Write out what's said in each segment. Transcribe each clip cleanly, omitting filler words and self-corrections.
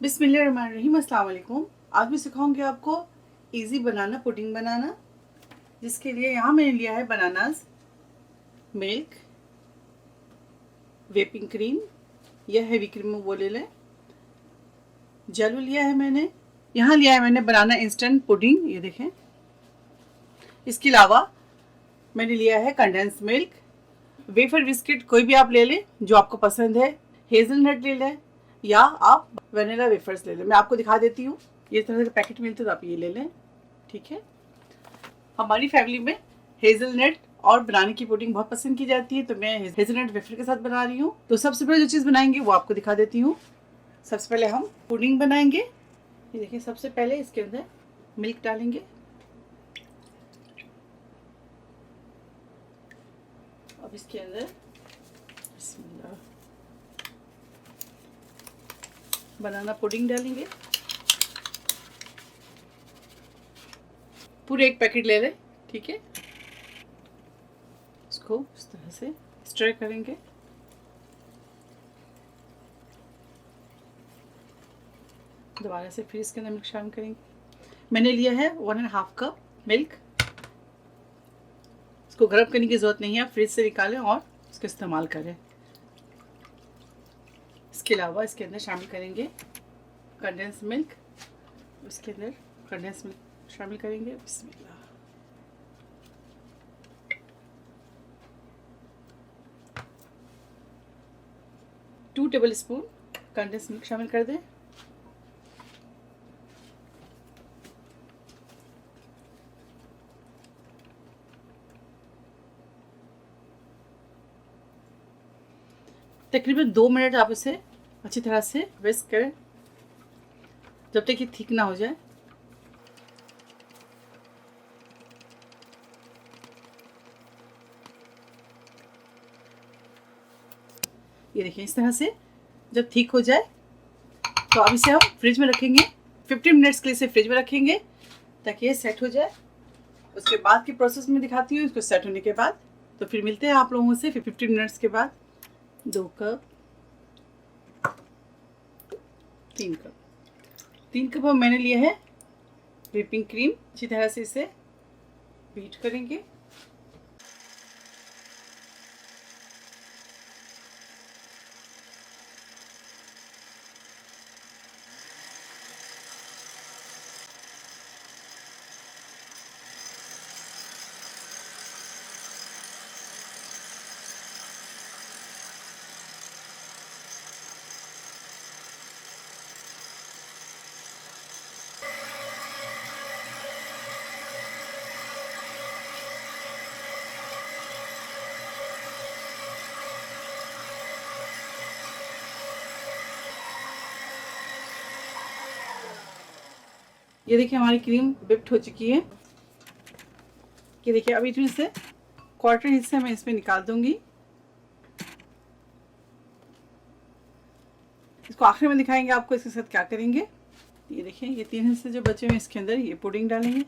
बिस्मिल्लाहिर्रहमानिर्रहीम, अस्सलाम वालेकुम। आज मैं सिखाऊंगी आपको इजी बनाना पुडिंग बनाना। जिसके लिए यहाँ मैंने लिया है बनानास, मिल्क, व्हिपिंग क्रीम या हेवी क्रीम वो ले लें, जेलो लिया है मैंने। यहाँ लिया है मैंने बनाना इंस्टेंट पुडिंग, ये देखें। इसके अलावा मैंने लिया है कंडेंस मिल्क, वेफर बिस्किट कोई भी आप ले लें जो आपको पसंद है, हेज़लनट ले लें या आप वनीला वेफर्स ले लें। मैं आपको दिखा देती हूँ, ये तरह के पैकेट मिलते तो आप ये ले लें, ठीक है। हमारी फैमिली में हेज़लनट और बनाने की पुडिंग बहुत पसंद की जाती है, तो मैं हेज़लनट वेफर के साथ बना रही हूँ। तो सबसे पहले जो चीज़ बनाएंगे वो आपको दिखा देती हूँ। सबसे पहले हम पुडिंग बनाएंगे। ये देखिए, सबसे पहले इसके अंदर मिल्क डालेंगे। अब इसके अंदर बिस्मिल्लाह बनाना पुडिंग डालेंगे। पूरे एक पैकेट ले लें, ठीक है। इसको इस तरह से स्टर करेंगे। दोबारा से फिर इसके अंदर मिल्क शामिल करेंगे। मैंने लिया है 1.5 कप मिल्क। इसको गर्म करने की ज़रूरत नहीं है, आप फ्रिज से निकालें और इसका इस्तेमाल करें। इसके अलावा इसके अंदर शामिल करेंगे कंडेंस मिल्क। इसके अंदर कंडेंस मिल्क शामिल करेंगे। बिस्मिल्लाह। 2 टेबल स्पून कंडेंस मिल्क शामिल कर दें। तकरीबन 2 मिनट आप इसे अच्छी तरह से विस्क करें जब तक ये थिक ना हो जाए। ये देखिए, इस तरह से जब थिक हो जाए तो अब इसे हम फ्रिज में रखेंगे। 15 मिनट्स के लिए इसे फ्रिज में रखेंगे ताकि ये सेट हो जाए। उसके बाद की प्रोसेस में दिखाती हूँ इसको सेट होने के बाद। तो फिर मिलते हैं आप लोगों से 15 मिनट्स के बाद। 2 कप, 3 कप मैंने लिया है व्हिपिंग क्रीम। अच्छी तरह से इसे बीट करेंगे। ये देखिए, हमारी क्रीम whipped हो चुकी है। ये देखिए, अभी इसमें से क्वार्टर हिस्सा मैं इसमें निकाल दूंगी। इसको आखिर में दिखाएंगे आपको इसके साथ क्या करेंगे। ये देखिए, ये 3 हिस्से जो बचे हुए इसके अंदर ये पुडिंग डालेंगे।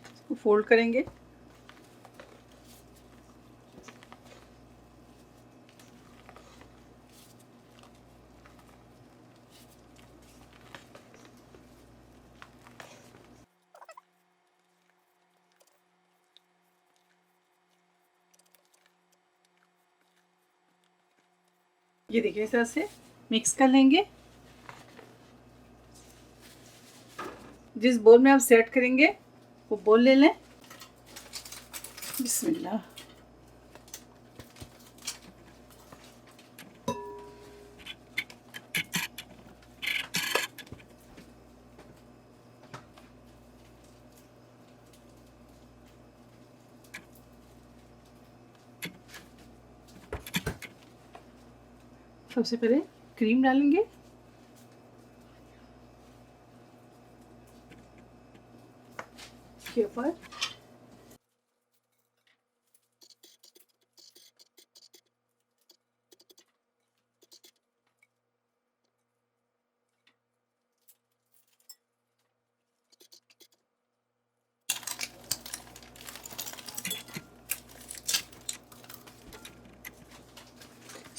इसको फोल्ड करेंगे। ये देखिए, इस तरह से मिक्स कर लेंगे। जिस बोल में आप सेट करेंगे वो बोल ले लें। बिस्मिल्लाह। सबसे पहले क्रीम डालेंगे। इसके ऊपर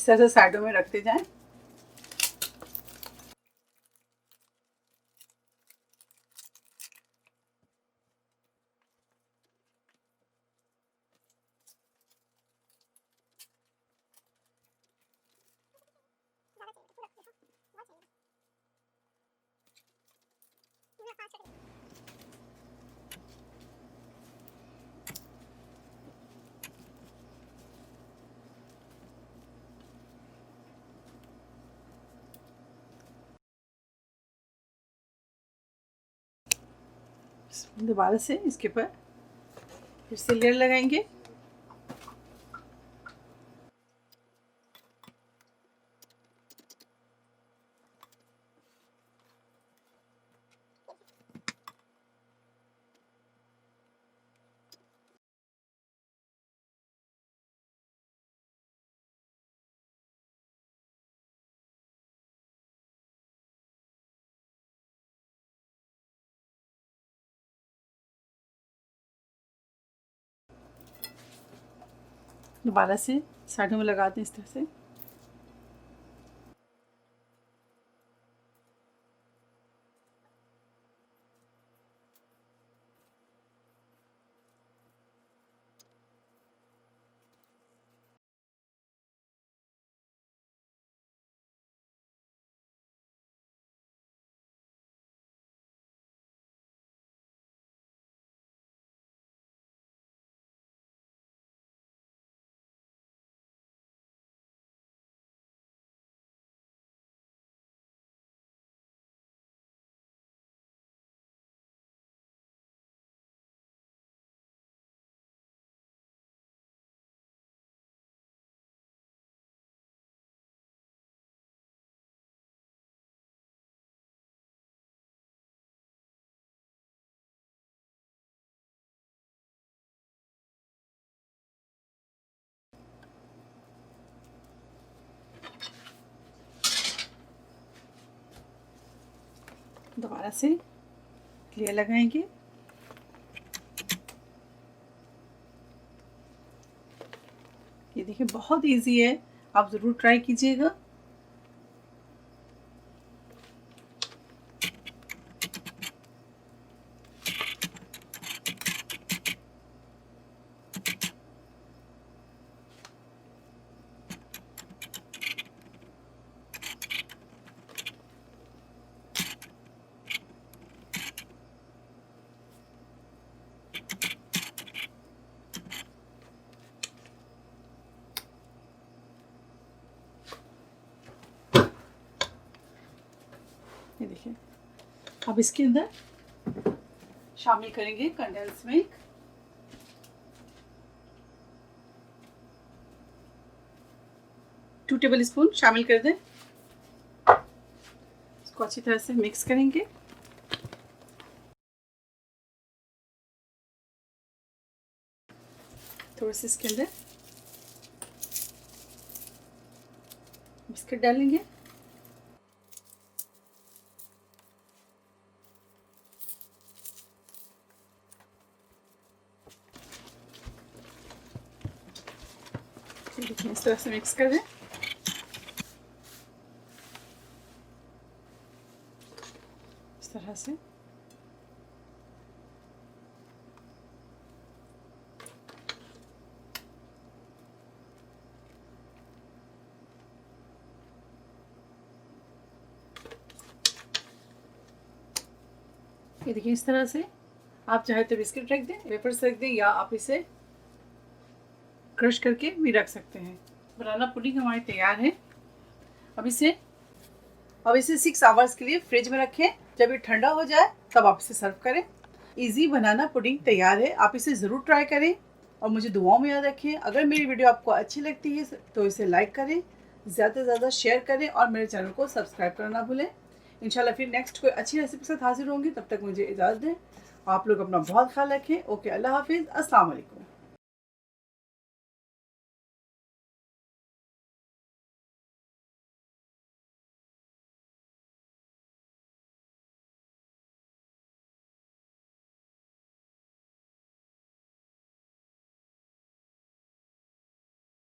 तरह से साइडों में रखते जाएं। दोबारा से इसके ऊपर फिर से लेयर लगाएंगे। दोबारा से साइडों में लगा दें इस तरह से। दोबारा से लेयर लगाएंगे। ये देखिए बहुत इजी है, आप ज़रूर ट्राई कीजिएगा। ये देखिए, अब इसके अंदर शामिल करेंगे condense milk. Two tablespoon शामिल कर दें। इसको अच्छी तरह से मिक्स करेंगे। थोड़ा सा इसके अंदर बिस्किट डालेंगे। देखिए इस तरह से मिक्स कर दें। इस तरह से ये देखिए, इस तरह से आप चाहे तो बिस्किट रख दें, वेफर्स रख दें, या आप इसे क्रश करके भी रख सकते हैं। बनाना पुडिंग हमारी तैयार है। अब इसे 6 आवर्स के लिए फ्रिज में रखें। जब ये ठंडा हो जाए तब आप इसे सर्व करें। इजी बनाना पुडिंग तैयार है, आप इसे ज़रूर ट्राई करें और मुझे दुआओं में याद रखें। अगर मेरी वीडियो आपको अच्छी लगती है तो इसे लाइक करें, ज़्यादा से ज़्यादा शेयर करें और मेरे चैनल को सब्सक्राइब करना भूलें। इंशाल्लाह फिर नेक्स्ट कोई अच्छी रेसिपी के साथ हाजिर होंगी। तब तक मुझे इजाज़त दें। आप लोग अपना बहुत ख्याल रखें। ओके, अल्लाह हाफिज़, अस्सलाम वालेकुम।